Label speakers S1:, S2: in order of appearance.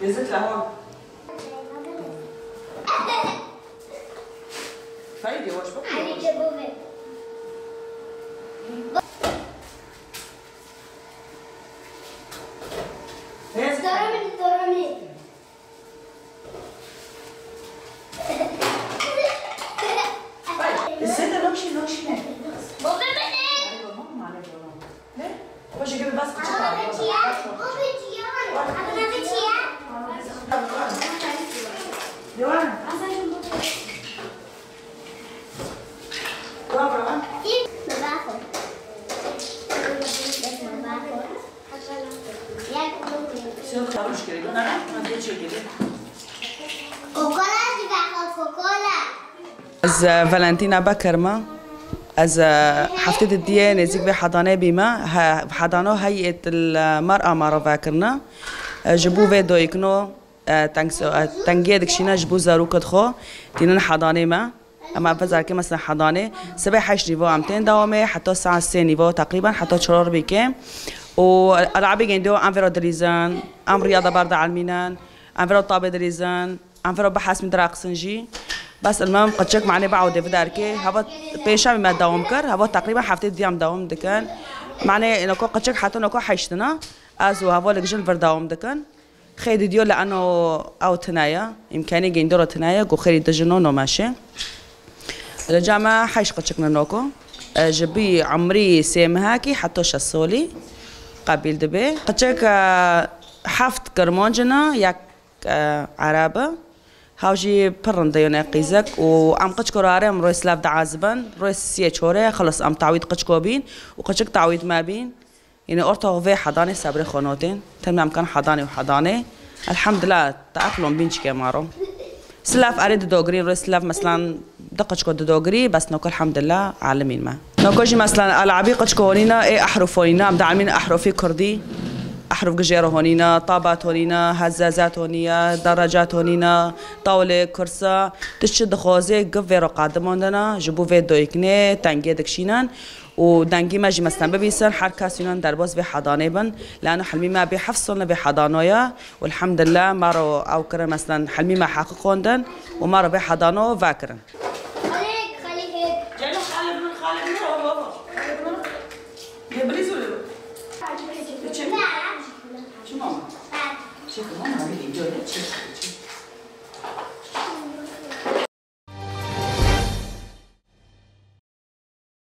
S1: نزلت لهون. فايدة واش بقى؟ الزيت لوشي بابا ماما عليك ليه؟ باش جيبي بس ديوانا از فالنتينا بكرمة از حفتة الديان نزيك بحضانة بما حضانة هيئة المرأة مرة فاكرنا جبو فيدو يكنو تنجي دكشينا جبو زاروك دخو تينن حضانة ما اما بزار كي مثلا حضانة 7-8 نيفو عمتين دوامي حتى ساعة 3 نيفو تقريبا حتى 4 بكام والعابي جندو انفرو دريزان ام رياضة باردة علمينان انفرو طابة دريزان انفرو بحث من دراقسنجي بس المهم قد شك معني بعود في داركي هذا بيشا ما داوم كر هذا تقريبا حفتي ديام داوم دكان معني انه قد شك حتى انه حيشتنا ازو هذا لك جن داوم دكان خير ديول لانه او تنايا امكاني جندورة تنايا جو خير دجنو نو ماشي الجامعة حيش قد شكنا نوكو جبي عمري سيم هاكي حتى شسولي قبيل دبي قد شك حفت كرمونجنا ياك عربة هاوجي برن ديونا قيزك وعم قد شكراري ام روي سلاف دعازبان روي سيه شوري خلص ام تعويض قد شكوبين وقد شك تعويض ما بين يعني أورتو في حضانة صبري خونوتين تمام كان حضانة وحضانة الحمد لله تأقلم بينش كمارو سلاف أريد دوغري روي سلاف مثلا دقش كود دوغري بس نوكل الحمد لله عالمين ما نوكوجي مثلا ألعابي قد شكونينا إيه أحرف هونينا عم دعمين أحرفي كردي أحرف جزيرة هونينا طابات هونينا هزازات هونيا درجات هونينا طاولة كرسي تشد خوازي قفيرو قادموندنا جبو فيدو يكني تنجي دكشينان ودنگی ماجی مثلا ببیسن هر کسی اون در باز به حضانه بن لانه حلمی ما به 7 سال به حضانه والحمد لله ما رو او کرن مثلا حلمی ما حقق خوندن و ما رو به حضانه و کرن